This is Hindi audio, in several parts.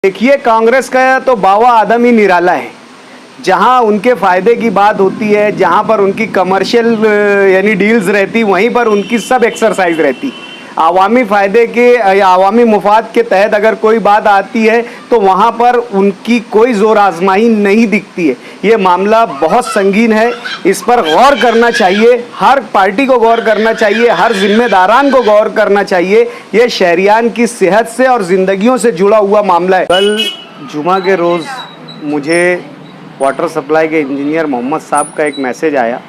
देखिए, कांग्रेस का तो बावा आदम ही निराला है। जहां उनके फ़ायदे की बात होती है, जहां पर उनकी कमर्शियल यानी डील्स रहती, वहीं पर उनकी सब एक्सरसाइज रहती। आवामी फ़ायदे के या आवामी मुफाद के तहत अगर कोई बात आती है तो वहां पर उनकी कोई ज़ोर आजमाई नहीं दिखती है। ये मामला बहुत संगीन है, इस पर गौर करना चाहिए, हर पार्टी को गौर करना चाहिए, हर जिम्मेदारान को गौर करना चाहिए। ये शहरियान की सेहत से और ज़िंदगियों से जुड़ा हुआ मामला है। कल जुमा के रोज़ मुझे वाटर सप्लाई के इंजीनियर मोहम्मद साहब का एक मैसेज आया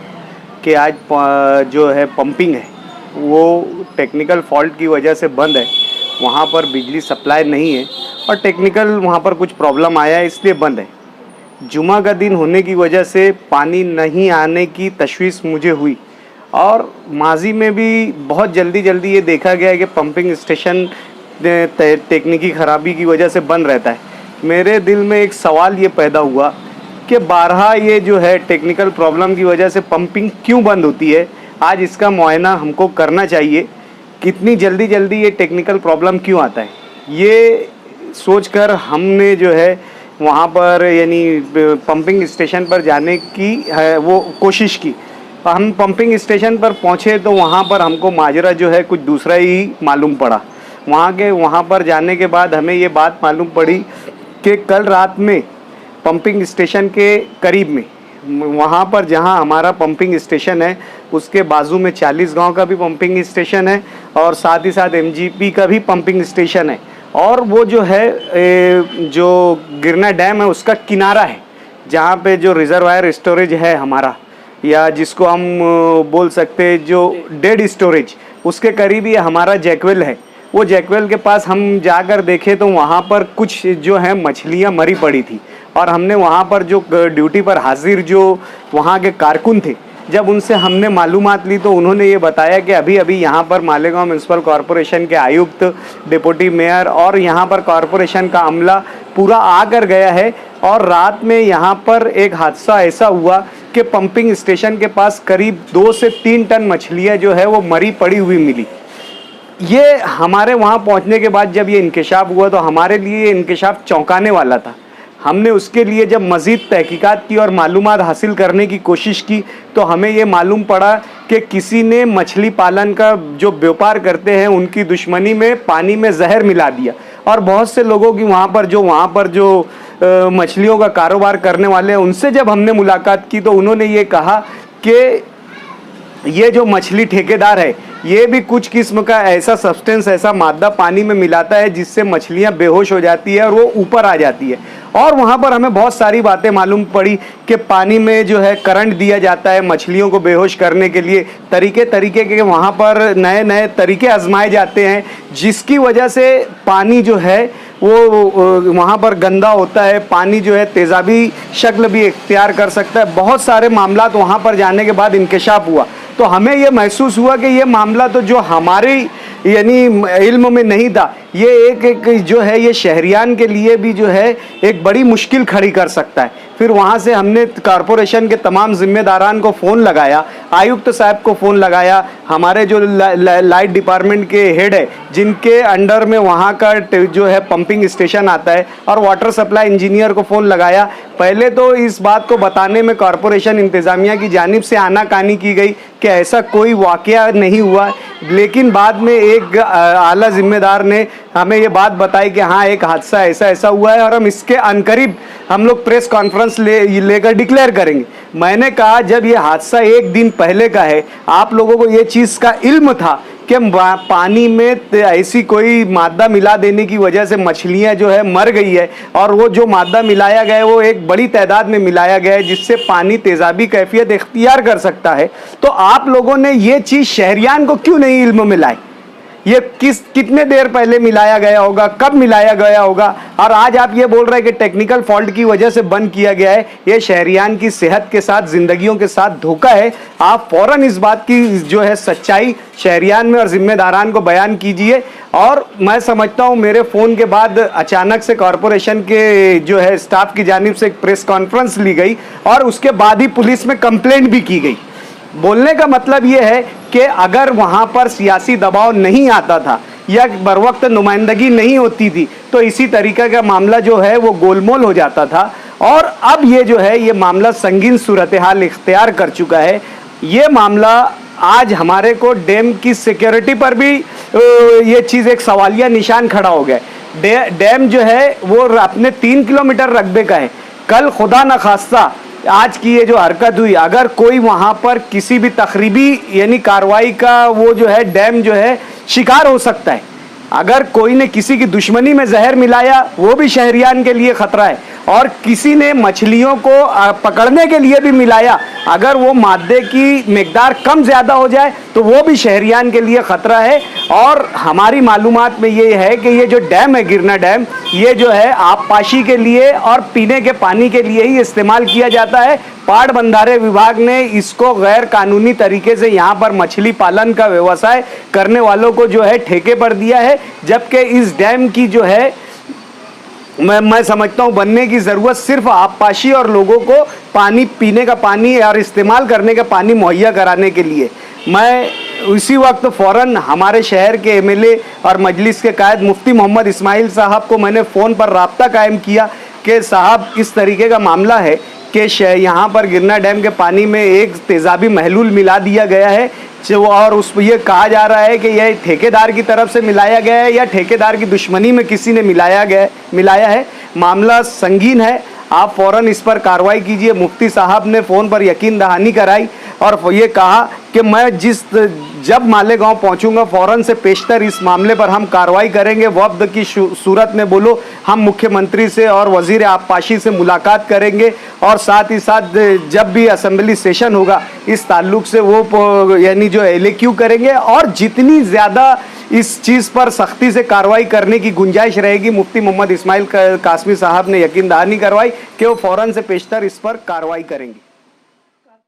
कि आज जो है पंपिंग है वो टेक्निकल फॉल्ट की वजह से बंद है, वहाँ पर बिजली सप्लाई नहीं है और टेक्निकल वहाँ पर कुछ प्रॉब्लम आया है इसलिए बंद है। जुमा का दिन होने की वजह से पानी नहीं आने की तशवीश मुझे हुई और माजी में भी बहुत जल्दी ये देखा गया है कि पंपिंग स्टेशन तकनीकी ख़राबी की वजह से बंद रहता है। मेरे दिल में एक सवाल ये पैदा हुआ कि बारहा ये जो है टेक्निकल प्रॉब्लम की वजह से पंपिंग क्यों बंद होती है। आज इसका मुआयना हमको करना चाहिए, कितनी जल्दी ये टेक्निकल प्रॉब्लम क्यों आता है। ये सोचकर हमने जो है वहाँ पर यानी पंपिंग स्टेशन पर जाने की वो कोशिश की। हम पंपिंग स्टेशन पर पहुँचे तो वहाँ पर हमको माजरा जो है कुछ दूसरा ही मालूम पड़ा। वहाँ पर जाने के बाद हमें ये बात मालूम पड़ी कि कल रात में पंपिंग स्टेशन के करीब में, वहाँ पर जहाँ हमारा पंपिंग स्टेशन है उसके बाजू में 40 गांव का भी पंपिंग स्टेशन है और साथ ही साथ एमजीपी का भी पंपिंग स्टेशन है और वो जो है जो गिरना डैम है उसका किनारा है जहाँ पे जो रिजर्वायर स्टोरेज है हमारा, या जिसको हम बोल सकते हैं जो डेड स्टोरेज, उसके करीब ही हमारा जैकवेल है। वो जैकवेल के पास हम जाकर देखे तो वहाँ पर कुछ जो है मछलियाँ मरी पड़ी थी और हमने वहाँ पर जो ड्यूटी पर हाजिर जो वहाँ के कारकुन थे, जब उनसे हमने मालूमात ली तो उन्होंने ये बताया कि अभी यहाँ पर मालेगांव म्यूनसिपल कॉरपोरेशन के आयुक्त, डिप्टी मेयर और यहाँ पर कॉरपोरेशन का अमला पूरा आकर गया है और रात में यहाँ पर एक हादसा ऐसा हुआ कि पंपिंग स्टेशन के पास करीब 2 से 3 टन मछलियाँ जो है वो मरी पड़ी हुई मिली। ये हमारे वहाँ पहुँचने के बाद जब ये इंकशाफ हुआ तो हमारे लिए ये इंकशाफ चौंकाने वाला था। हमने उसके लिए जब मज़ीद तहकीकात की और मालूमात हासिल करने की कोशिश की तो हमें ये मालूम पड़ा कि किसी ने मछली पालन का जो व्यापार करते हैं उनकी दुश्मनी में पानी में जहर मिला दिया और बहुत से लोगों की वहाँ पर जो मछलियों का कारोबार करने वाले हैं उनसे जब हमने मुलाकात की तो उन्होंने ये कहा कि ये जो मछली ठेकेदार है ये भी कुछ किस्म का ऐसा सब्सटेंस, ऐसा मादा पानी में मिलाता है जिससे मछलियां बेहोश हो जाती है और वो ऊपर आ जाती है। और वहाँ पर हमें बहुत सारी बातें मालूम पड़ी कि पानी में जो है करंट दिया जाता है मछलियों को बेहोश करने के लिए, तरीके के वहाँ पर नए तरीके आजमाए जाते हैं जिसकी वजह से पानी जो है वो वहाँ पर गंदा होता है, पानी जो है तेज़ाबी शक्ल भी इख्तियार कर सकता है। बहुत सारे मामलात वहाँ पर जाने के बाद इंकशाफ हुआ तो हमें ये महसूस हुआ कि ये मामला तो जो हमारे यानी इल्म में नहीं था, ये एक जो है ये शहरियान के लिए भी जो है एक बड़ी मुश्किल खड़ी कर सकता है। फिर वहाँ से हमने कॉरपोरेशन के तमाम जिम्मेदारान को फ़ोन लगाया, आयुक्त साहब को फ़ोन लगाया, हमारे जो लाइट डिपार्टमेंट के हेड है जिनके अंडर में वहाँ का जो है पंपिंग स्टेशन आता है, और वाटर सप्लाई इंजीनियर को फ़ोन लगाया। पहले तो इस बात को बताने में कॉरपोरेशन इंतज़ामिया की जानिब से आनाकानी की गई कि ऐसा कोई वाक़या नहीं हुआ, लेकिन बाद में एक आला जिम्मेदार ने हमें ये बात बताई कि हाँ एक हादसा ऐसा हुआ है और हम इसके अनकरीब हम लोग प्रेस कॉन्फ्रेंस लेकर डिक्लेयर करेंगे। मैंने कहा जब ये हादसा एक दिन पहले का है, आप लोगों को ये चीज़ का इल्म था कि पानी में ऐसी कोई मादा मिला देने की वजह से मछलियां जो है मर गई है और वो जो मादा मिलाया गया है वो एक बड़ी तादाद में मिलाया गया है जिससे पानी तेज़ाबी कैफियत इख्तियार कर सकता है, तो आप लोगों ने ये चीज़ शहरियान को क्यों नहीं इल्म में लाई? ये कितने देर पहले मिलाया गया होगा, कब मिलाया गया होगा? और आज आप ये बोल रहे हैं कि टेक्निकल फॉल्ट की वजह से बंद किया गया है। ये शहरियान की सेहत के साथ, जिंदगियों के साथ धोखा है। आप फौरन इस बात की जो है सच्चाई शहरियान में और जिम्मेदारान को बयान कीजिए। और मैं समझता हूँ मेरे फ़ोन के बाद अचानक से कॉरपोरेशन के जो है स्टाफ की जानिब से एक प्रेस कॉन्फ्रेंस ली गई और उसके बाद ही पुलिस में कंप्लेंट भी की गई। बोलने का मतलब ये है कि अगर वहाँ पर सियासी दबाव नहीं आता था या बर वक्त नुमाइंदगी नहीं होती थी तो इसी तरीके का मामला जो है वो गोलमोल हो जाता था। और अब ये जो है ये मामला संगीन सूरत हाल इख्तियार कर चुका है। ये मामला आज हमारे को डैम की सिक्योरिटी पर भी ये चीज़ एक सवालिया निशान खड़ा हो गया। डैम जो है वो अपने 3 किलोमीटर रकबे का है। कल खुदा न खास्ता आज की ये जो हरकत हुई, अगर कोई वहाँ पर किसी भी तखरीबी यानी कार्रवाई का वो जो है डैम जो है शिकार हो सकता है। अगर कोई ने किसी की दुश्मनी में जहर मिलाया वो भी शहरियान के लिए खतरा है, और किसी ने मछलियों को पकड़ने के लिए भी मिलाया, अगर वो मादे की मिकदार कम ज़्यादा हो जाए तो वो भी शहरियान के लिए ख़तरा है। और हमारी मालूमात में ये है कि ये जो डैम है गिरना डैम, ये जो है आबपाशी के लिए और पीने के पानी के लिए ही इस्तेमाल किया जाता है। पाड़ बंधारे विभाग ने इसको गैर कानूनी तरीके से यहाँ पर मछली पालन का व्यवसाय करने वालों को जो है ठेके पर दिया है, जबकि इस डैम की जो है मैं समझता हूँ बनने की ज़रूरत सिर्फ आबपाशी और लोगों को पानी पीने का पानी और इस्तेमाल करने का पानी मुहैया कराने के लिए। मैं उसी वक्त फ़ौरन हमारे शहर के एमएलए और मजलिस के कायद मुफ्ती मोहम्मद इस्माइल साहब को मैंने फ़ोन पर राब्ता कायम किया कि साहब इस तरीके का मामला है कि यहाँ पर गिरना डैम के पानी में एक तेज़ाबी महलूल मिला दिया गया है, और उस ये कहा जा रहा है कि यह ठेकेदार की तरफ से मिलाया गया है या ठेकेदार की दुश्मनी में किसी ने मिलाया है। मामला संगीन है, आप फ़ौरन इस पर कार्रवाई कीजिए। मुफ्ती साहब ने फ़ोन पर यकीन दहानी कराई और ये कहा कि मैं जब मालेगांव पहुंचूंगा फ़ौरन से पेशतर इस मामले पर हम कार्रवाई करेंगे। वफ्द की सूरत में बोलो हम मुख्यमंत्री से और वज़ीर आबपाशी से मुलाकात करेंगे, और साथ ही साथ जब भी असेंबली सेशन होगा इस ताल्लुक़ से वो यानी जो LAQ करेंगे, और जितनी ज़्यादा इस चीज़ पर सख्ती से कार्रवाई करने की गुंजाइश रहेगी। मुफ्ती मोहम्मद इस्माइल कासमी साहब ने यकीन दहानी करवाई कि वो फ़ौरन से पेशतर इस पर कार्रवाई करेंगे।